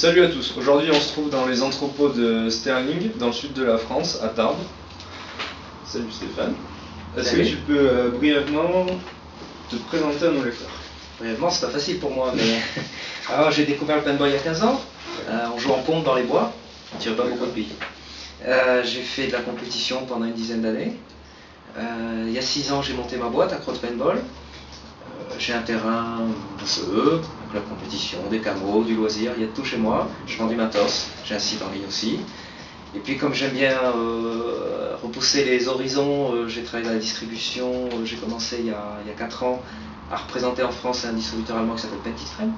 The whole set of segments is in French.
Salut à tous, aujourd'hui on se trouve dans les entrepôts de Sterling, dans le sud de la France, à Tarbes. Salut Stéphane. Est-ce que tu peux brièvement te présenter à nos lecteurs? Brièvement, c'est pas facile pour moi, mais alors j'ai découvert le paintball il y a 15 ans, on joue en pompe dans les bois, on tire pas beaucoup de billes. J'ai fait de la compétition pendant une dizaine d'années. Il y a 6 ans, j'ai monté ma boîte, Accro de Paintball. J'ai un terrain de jeu, de la compétition, des camos, du loisir, il y a de tout chez moi. Je vends du matos, j'ai un site en ligne aussi. Et puis comme j'aime bien repousser les horizons, j'ai travaillé dans la distribution, j'ai commencé il y a 4 ans à représenter en France un distributeur allemand qui s'appelle Petit Frame.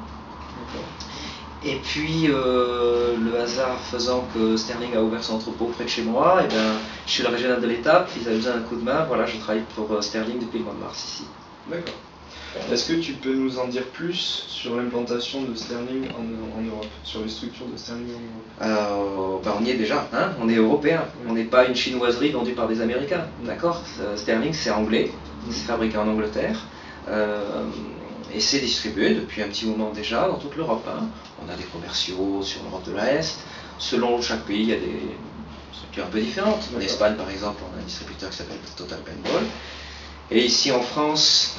Et puis le hasard faisant que Sterling a ouvert son entrepôt près de chez moi, et bien, je suis le régional de l'étape, ils avaient besoin d'un coup de main, voilà, je travaille pour Sterling depuis le mois de mars ici. D'accord. Est-ce que tu peux nous en dire plus sur l'implantation de Sterling en Europe, sur les structures de Sterling en Europe? On y est déjà, hein, on est européen, on n'est pas une chinoiserie vendue par des Américains, d'accord? Sterling c'est anglais, c'est fabriqué en Angleterre, et c'est distribué depuis un petit moment déjà dans toute l'Europe. Hein. On a des commerciaux sur l'Europe de l'Est, selon chaque pays il y a des structures un peu différentes. En Espagne par exemple on a un distributeur qui s'appelle Total Paintball. Et ici en France,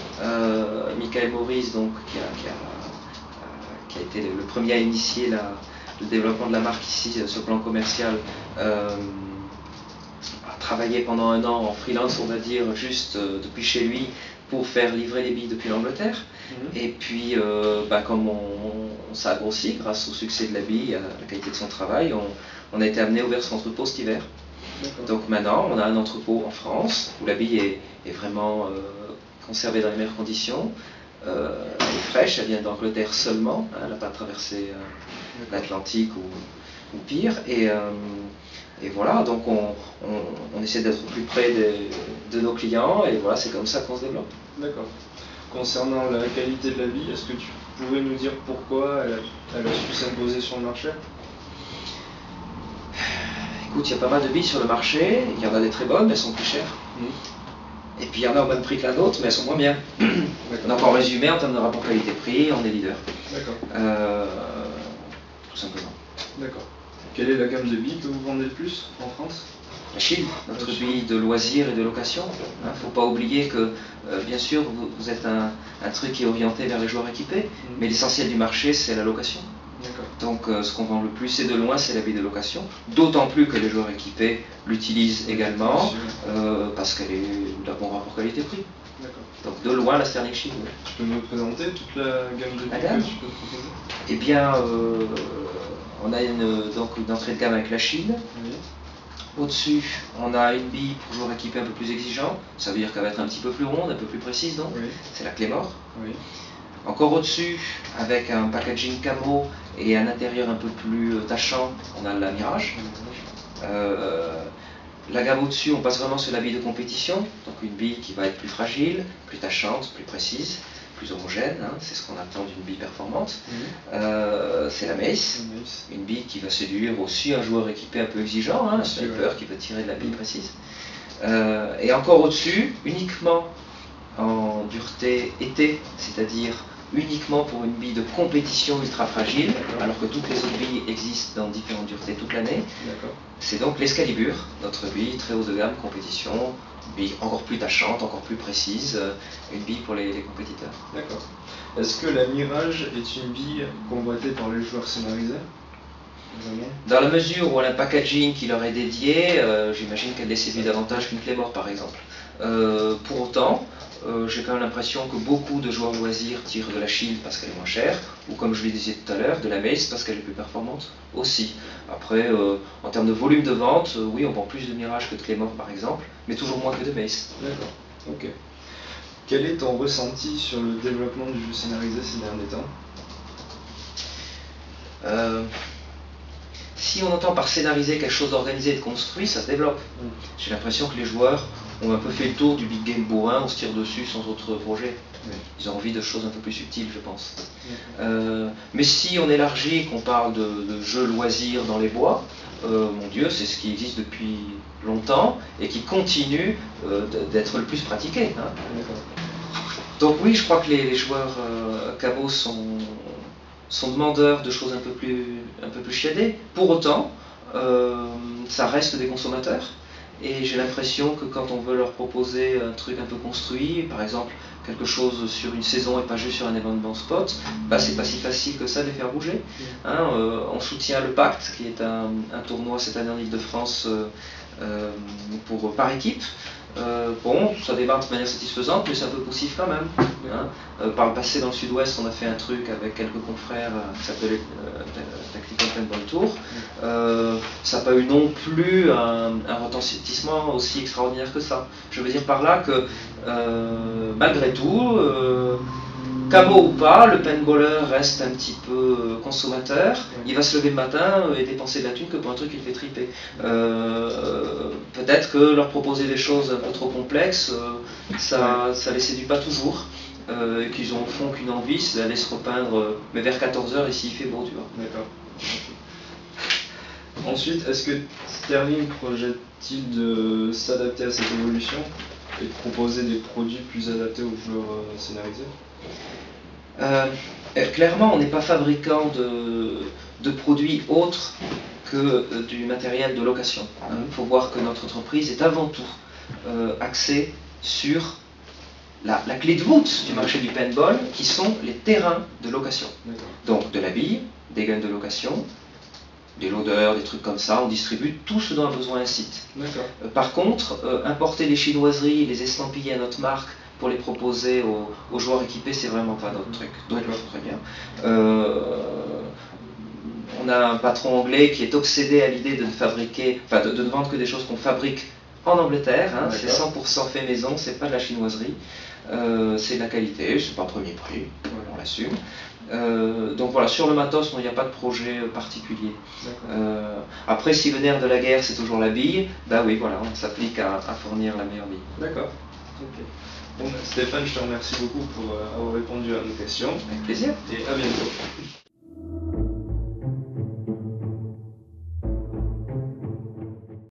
Michael Maurice, donc, qui a été le premier à initier le développement de la marque ici sur le plan commercial, a travaillé pendant un an en freelance, on va dire, juste depuis chez lui pour faire livrer les billes depuis l'Angleterre. Et puis, comme ça a grossi grâce au succès de la bille, à la qualité de son travail, on a été amené à ouvrir son entrepôt cet hiver. Donc maintenant, on a un entrepôt en France où la bille est vraiment conservée dans les meilleures conditions. Elle est fraîche, elle vient d'Angleterre seulement, hein, elle n'a pas traversé l'Atlantique ou pire. Et voilà, donc on essaie d'être au plus près de nos clients et voilà, c'est comme ça qu'on se développe. D'accord. Concernant la qualité de la bille, est-ce que tu pourrais nous dire pourquoi elle a su s'imposer sur le marché? Écoute, il y a pas mal de billes sur le marché, il y en a des très bonnes, mais elles sont plus chères. Et puis il y en a au même prix que la nôtre, mais elles sont moins bien. Donc en résumé, en termes de rapport qualité-prix, on est leader. D'accord. Tout simplement. D'accord. Quelle est la gamme de billes que vous vendez le plus en France? La Shield, notre bille de loisirs et de location. Il ne faut pas oublier que, bien sûr, vous êtes un truc qui est orienté vers les joueurs équipés, mais l'essentiel du marché, c'est la location. Donc ce qu'on vend le plus, c'est de loin, c'est la bille de location. D'autant plus que les joueurs équipés l'utilisent également, parce qu'elle est d'un bon rapport qualité-prix. Donc de loin, la Sterling Shield. Oui. Tu peux me présenter toute la gamme de billes que tu peux proposer? Eh bien, on a donc une entrée de gamme avec la Shield. Oui. Au-dessus, on a une bille pour joueurs équipés un peu plus exigeants. Ça veut dire qu'elle va être un petit peu plus ronde, un peu plus précise, donc. Oui. C'est la Claymore. Oui. Encore au-dessus, avec un packaging camo et un intérieur un peu plus tachant, on a la Mirage. La gamme au-dessus, on passe vraiment sur la bille de compétition, donc une bille qui va être plus fragile, plus tachante, plus précise, plus homogène, hein, c'est ce qu'on attend d'une bille performante. C'est la Mace, une bille qui va séduire aussi un joueur équipé un peu exigeant, hein, un sniper qui veut tirer de la bille précise. Et encore au-dessus, uniquement en dureté été, c'est-à-dire uniquement pour une bille de compétition ultra fragile, alors que toutes les autres billes existent dans différentes duretés toute l'année. C'est donc l'Excalibur, notre bille très haut de gamme, compétition, une bille encore plus tachante, encore plus précise, une bille pour les compétiteurs. D'accord. Est-ce que la Mirage est une bille convoitée par les joueurs scénarisés? Dans la mesure où elle a un packaging qui leur est dédié, j'imagine qu'elle les séduit davantage qu'une Claymore par exemple. Pour autant, j'ai quand même l'impression que beaucoup de joueurs loisirs tirent de la Shield parce qu'elle est moins chère, ou comme je le disais tout à l'heure, de la Mace parce qu'elle est plus performante aussi. Après, en termes de volume de vente, oui, on vend plus de Mirage que de Claymore par exemple, mais toujours moins que de Mace. D'accord, ok. Quel est ton ressenti sur le développement du jeu scénarisé ces derniers temps? Si on entend par scénariser quelque chose d'organisé et de construit, ça se développe. J'ai l'impression que les joueurs ont un peu fait le tour du big game bourrin, on se tire dessus sans autre projet. Ils ont envie de choses un peu plus subtiles, je pense. Mais si on élargit et qu'on parle de jeux loisirs dans les bois, mon Dieu, c'est ce qui existe depuis longtemps et qui continue d'être le plus pratiqué. Hein. Donc oui, je crois que les joueurs cabos sont sont demandeurs de choses un peu plus chiadées. Pour autant, ça reste des consommateurs. Et j'ai l'impression que quand on veut leur proposer un truc un peu construit, par exemple quelque chose sur une saison et pas juste sur un événement spot, bah c'est pas si facile que ça de les faire bouger. Hein, on soutient le Pacte, qui est un tournoi cette année en Ile-de-France par équipe. Bon, ça démarre de manière satisfaisante, mais c'est un peu poussif quand même. Hein. Par le passé, dans le sud-ouest, on a fait un truc avec quelques confrères qui s'appelait Tactical Paintball Tour. Ça n'a pas eu non plus un retentissement aussi extraordinaire que ça. Je veux dire par là que, malgré tout, camo ou pas, le paintballer reste un petit peu consommateur. Il va se lever le matin et dépenser de la thune que pour un truc qu'il fait triper. Peut-être que leur proposer des choses un peu trop complexes, ça les séduit pas toujours. Et qu'ils ont au fond qu'une envie, c'est d'aller se repeindre, mais vers 14h ici il fait beau, tu vois. D'accord. Ensuite, est-ce que Sterling projette-t-il de s'adapter à cette évolution et de proposer des produits plus adaptés aux joueurs scénarisés? Clairement, on n'est pas fabricant de produits autres que du matériel de location. Il faut voir que notre entreprise est avant tout axée sur la clé de voûte du marché du paintball, qui sont les terrains de location. Donc de la bille, des guns de location, des loaders, des trucs comme ça, on distribue tout ce dont a besoin un site. Par contre, importer les chinoiseries, les estampiller à notre marque pour les proposer aux joueurs équipés, c'est vraiment pas notre truc. Donc très bien. On a un patron anglais qui est obsédé à l'idée de fabriquer, enfin de ne vendre que des choses qu'on fabrique en Angleterre. Hein, c'est 100% fait maison, c'est pas de la chinoiserie. C'est de la qualité, c'est pas premier prix, on l'assume. Donc voilà, sur le matos, il n'y a pas de projet particulier. Après, si le nerf de la guerre c'est toujours la bille, bah oui, voilà, on s'applique à fournir la meilleure bille. D'accord. Bon, Stéphane, je te remercie beaucoup pour avoir répondu à nos questions. Avec plaisir. Et à bientôt.